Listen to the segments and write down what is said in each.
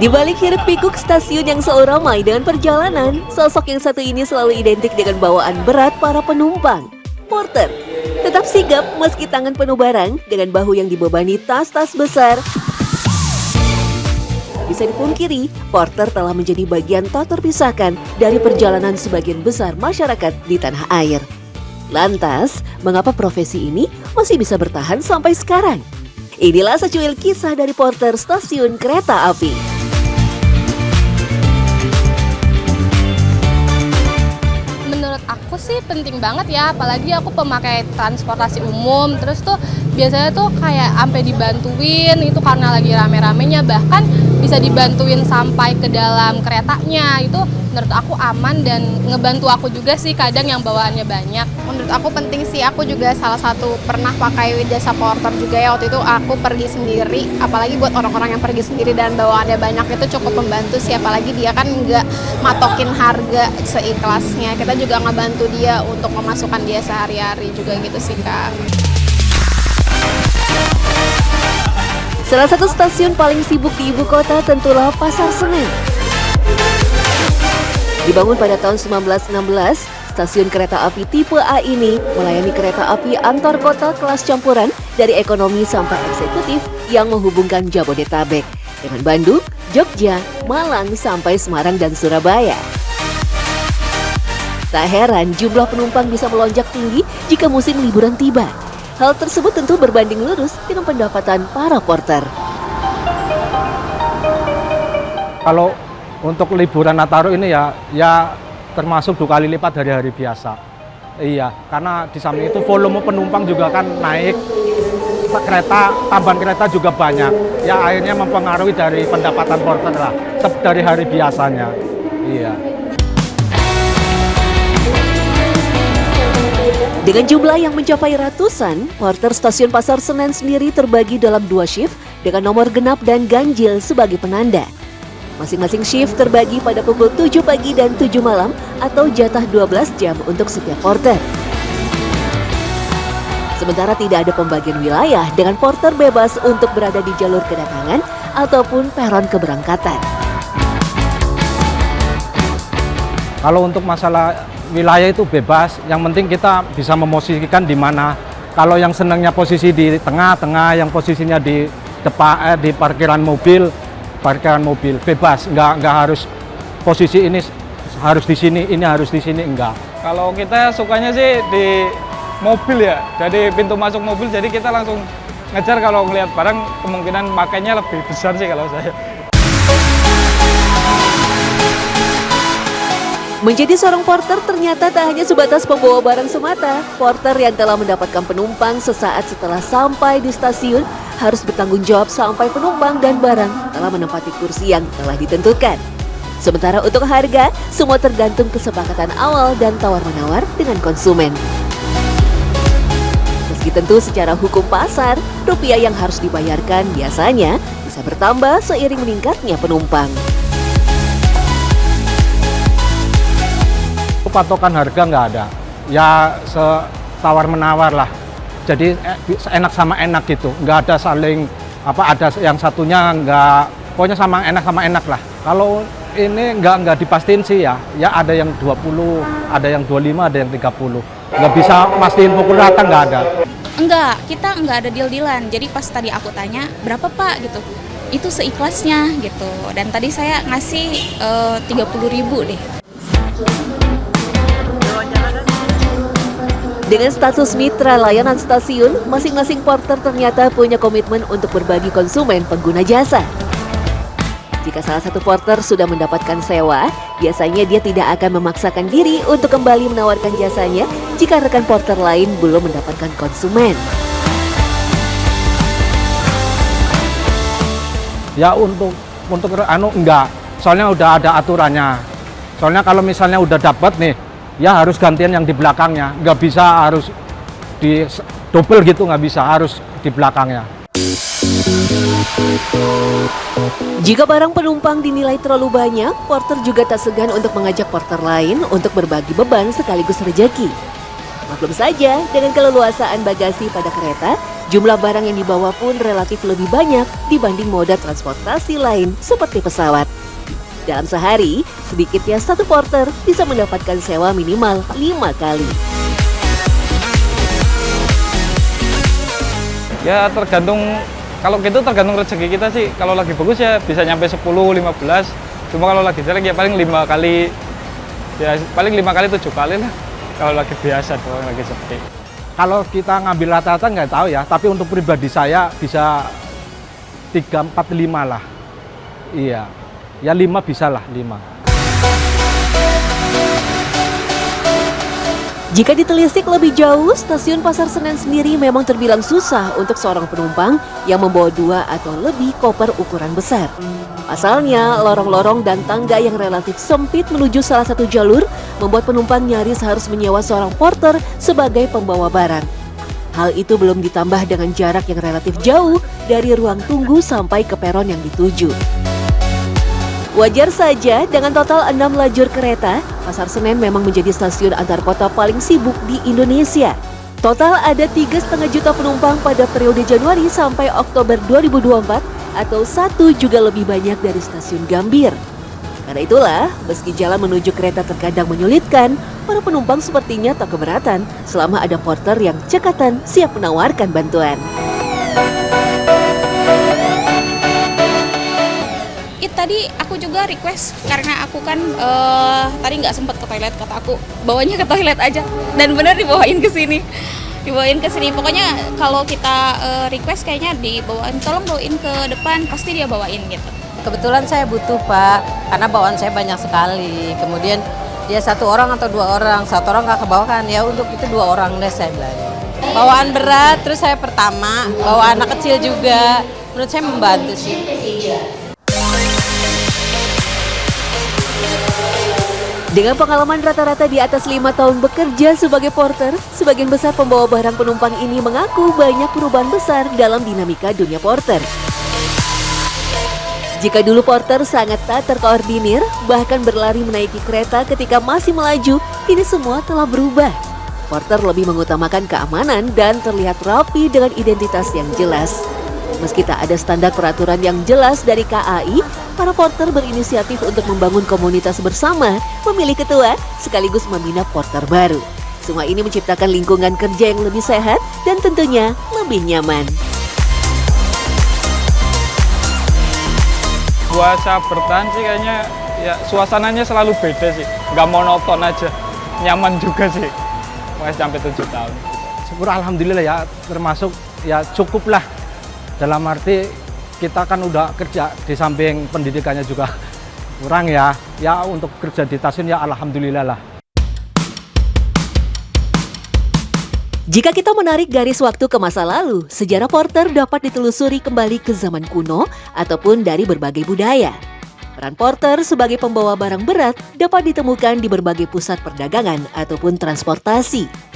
Di balik hiruk-pikuk stasiun yang selalu ramai dengan perjalanan, sosok yang satu ini selalu identik dengan bawaan berat para penumpang. Porter tetap sigap meski tangan penuh barang dengan bahu yang dibebani tas-tas besar. Bisa dipungkiri, porter telah menjadi bagian tak terpisahkan dari perjalanan sebagian besar masyarakat di tanah air. Lantas, mengapa profesi ini masih bisa bertahan sampai sekarang? Inilah secuil kisah dari porter stasiun kereta api. Aku sih penting banget ya, apalagi aku pemakai transportasi umum. Terus tuh biasanya tuh kayak sampai dibantuin itu karena lagi rame-ramenya, bahkan bisa dibantuin sampai ke dalam keretanya. Itu menurut aku aman dan ngebantu aku juga sih kadang yang bawaannya banyak. Menurut aku penting sih, aku juga salah satu pernah pakai jasa porter juga ya. Waktu itu aku pergi sendiri, apalagi buat orang-orang yang pergi sendiri dan bawaannya banyak itu cukup membantu sih. Apalagi dia kan nggak matokin harga seikhlasnya, kita juga ngebantu dia untuk memasukkan dia sehari-hari juga gitu sih Kak. Salah satu stasiun paling sibuk di ibu kota tentulah Pasar Senen. Dibangun pada tahun 1916, stasiun kereta api tipe A ini melayani kereta api antar kota kelas campuran dari ekonomi sampai eksekutif yang menghubungkan Jabodetabek dengan Bandung, Jogja, Malang sampai Semarang dan Surabaya. Tak heran jumlah penumpang bisa melonjak tinggi jika musim liburan tiba. Hal tersebut tentu berbanding lurus dengan pendapatan para porter. Kalau untuk liburan Nataru ini ya termasuk 2 kali lipat dari hari biasa. Iya, karena di samping itu volume penumpang juga kan naik, tambahan kereta juga banyak. Ya akhirnya mempengaruhi dari pendapatan porter lah, dari hari biasanya. Iya. Dengan jumlah yang mencapai ratusan, porter stasiun Pasar Senen sendiri terbagi dalam 2 shift dengan nomor genap dan ganjil sebagai penanda. Masing-masing shift terbagi pada pukul 7 pagi dan 7 malam atau jatah 12 jam untuk setiap porter. Sementara tidak ada pembagian wilayah dengan porter bebas untuk berada di jalur kedatangan ataupun peron keberangkatan. Kalau untuk masalah wilayah itu bebas, yang penting kita bisa memosisikan di mana. Kalau yang senangnya posisi di tengah-tengah, yang posisinya di depan di parkiran mobil bebas, nggak harus posisi ini harus di sini, ini harus di sini, enggak. Kalau kita sukanya sih di mobil ya, jadi pintu masuk mobil, jadi kita langsung ngejar. Kalau ngelihat barang kemungkinan makainya lebih besar sih kalau saya. Menjadi seorang porter ternyata tak hanya sebatas pembawa barang semata. Porter yang telah mendapatkan penumpang sesaat setelah sampai di stasiun harus bertanggung jawab sampai penumpang dan barang telah menempati kursi yang telah ditentukan. Sementara untuk harga, semua tergantung kesepakatan awal dan tawar-menawar dengan konsumen. Meski tentu secara hukum pasar, rupiah yang harus dibayarkan biasanya bisa bertambah seiring meningkatnya penumpang. Patokan harga nggak ada, ya setawar-menawar lah. Jadi enak sama enak gitu, nggak ada saling ada yang satunya nggak, pokoknya sama enak lah. Kalau ini nggak dipastiin sih ya ada yang 20, ada yang 25, ada yang 30. Nggak bisa pastiin pukul rata, nggak ada. Enggak, kita nggak ada deal-dealan. Jadi pas tadi aku tanya, berapa Pak gitu, itu seikhlasnya gitu. Dan tadi saya ngasih 30.000 deh. Dengan status mitra layanan stasiun, masing-masing porter ternyata punya komitmen untuk berbagi konsumen pengguna jasa. Jika salah satu porter sudah mendapatkan sewa, biasanya dia tidak akan memaksakan diri untuk kembali menawarkan jasanya jika rekan porter lain belum mendapatkan konsumen. Ya untuk enggak, soalnya udah ada aturannya. Soalnya kalau misalnya udah dapat nih, ya harus gantian yang di belakangnya, nggak bisa harus di double gitu, nggak bisa, harus di belakangnya. Jika barang penumpang dinilai terlalu banyak, porter juga tak segan untuk mengajak porter lain untuk berbagi beban sekaligus rejeki. Maklum saja, dengan keleluasaan bagasi pada kereta, Jumlah barang yang dibawa pun relatif lebih banyak dibanding moda transportasi lain seperti pesawat. Dalam sehari, sedikitnya satu porter bisa mendapatkan sewa minimal 5 kali. Ya tergantung, kalau gitu tergantung rezeki kita sih. Kalau lagi bagus ya bisa nyampe 10, 15. Cuma kalau lagi jelek ya paling 5 kali, ya paling 5 kali 7 kali lah. Kalau lagi biasa doang, lagi sepi. Kalau kita ngambil rata-rata nggak tahu ya, tapi untuk pribadi saya bisa 3, 4, 5 lah. Iya, ya 5 bisa lah, 5. Jika ditelisik lebih jauh, stasiun Pasar Senen sendiri memang terbilang susah untuk seorang penumpang yang membawa 2 atau lebih koper ukuran besar. Pasalnya, lorong-lorong dan tangga yang relatif sempit menuju salah satu jalur membuat penumpang nyaris harus menyewa seorang porter sebagai pembawa barang. Hal itu belum ditambah dengan jarak yang relatif jauh dari ruang tunggu sampai ke peron yang dituju. Wajar saja dengan total 6 lajur kereta, Pasar Senen memang menjadi stasiun antar kota paling sibuk di Indonesia. Total ada 3,5 juta penumpang pada periode Januari sampai Oktober 2024 atau 1 juga lebih banyak dari stasiun Gambir. Karena itulah, meski jalan menuju kereta terkadang menyulitkan, para penumpang sepertinya tak keberatan selama ada porter yang cekatan siap menawarkan bantuan. Tadi aku juga request karena aku kan tadi nggak sempat ke toilet, kata aku bawanya ke toilet aja dan bener dibawain ke sini. Pokoknya kalau kita request kayaknya dibawain, tolong bawain ke depan, pasti dia bawain gitu. Kebetulan saya butuh Pak, karena bawaan saya banyak sekali. Kemudian dia 1 orang atau 2 orang, 1 orang nggak kebawakan, ya untuk itu 2 orang deh saya bilang. Bawaan berat, terus saya pertama, bawa anak kecil juga, menurut saya membantu sih. Dengan pengalaman rata-rata di atas 5 tahun bekerja sebagai porter, sebagian besar pembawa barang penumpang ini mengaku banyak perubahan besar dalam dinamika dunia porter. Jika dulu porter sangat tak terkoordinir, bahkan berlari menaiki kereta ketika masih melaju, kini semua telah berubah. Porter lebih mengutamakan keamanan dan terlihat rapi dengan identitas yang jelas. Meski tak ada standar peraturan yang jelas dari KAI, para porter berinisiatif untuk membangun komunitas bersama, memilih ketua, sekaligus membina porter baru. Semua ini menciptakan lingkungan kerja yang lebih sehat dan tentunya lebih nyaman. Buat saya bertahan sih kayaknya ya suasananya selalu beda sih, nggak monoton aja, nyaman juga sih. Makanya sampai 7 tahun. Syukur alhamdulillah ya, termasuk ya cukup lah. Dalam arti kita kan udah kerja di samping pendidikannya juga kurang ya. Ya untuk kerja di stasiun ya alhamdulillah lah. Jika kita menarik garis waktu ke masa lalu, sejarah porter dapat ditelusuri kembali ke zaman kuno ataupun dari berbagai budaya. Peran porter sebagai pembawa barang berat dapat ditemukan di berbagai pusat perdagangan ataupun transportasi.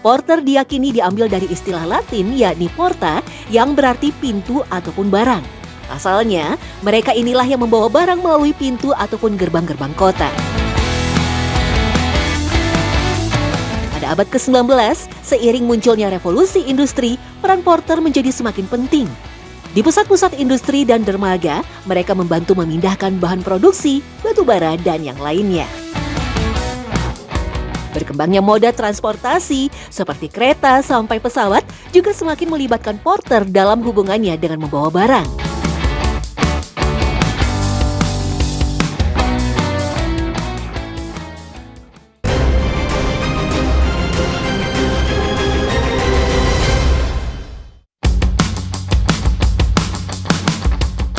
Porter diyakini diambil dari istilah Latin yakni porta yang berarti pintu ataupun barang. Asalnya, mereka inilah yang membawa barang melalui pintu ataupun gerbang-gerbang kota. Pada abad ke-19, seiring munculnya revolusi industri, peran porter menjadi semakin penting. Di pusat-pusat industri dan dermaga, mereka membantu memindahkan bahan produksi, batu bara, dan yang lainnya. Berkembangnya moda transportasi seperti kereta sampai pesawat juga semakin melibatkan porter dalam hubungannya dengan membawa barang.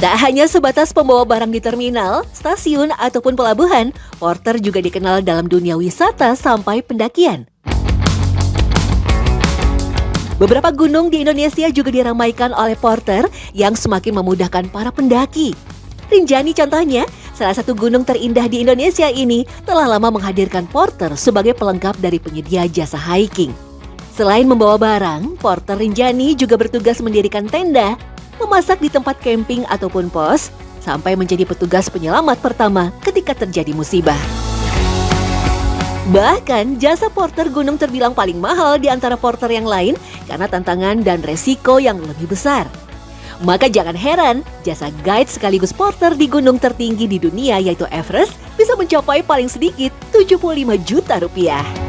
Tak hanya sebatas pembawa barang di terminal, stasiun, ataupun pelabuhan, porter juga dikenal dalam dunia wisata sampai pendakian. Beberapa gunung di Indonesia juga diramaikan oleh porter yang semakin memudahkan para pendaki. Rinjani contohnya, salah satu gunung terindah di Indonesia ini telah lama menghadirkan porter sebagai pelengkap dari penyedia jasa hiking. Selain membawa barang, porter Rinjani juga bertugas mendirikan tenda, memasak di tempat camping ataupun pos, sampai menjadi petugas penyelamat pertama ketika terjadi musibah. Bahkan jasa porter gunung terbilang paling mahal di antara porter yang lain karena tantangan dan resiko yang lebih besar. Maka jangan heran, jasa guide sekaligus porter di gunung tertinggi di dunia yaitu Everest bisa mencapai paling sedikit 75 juta rupiah.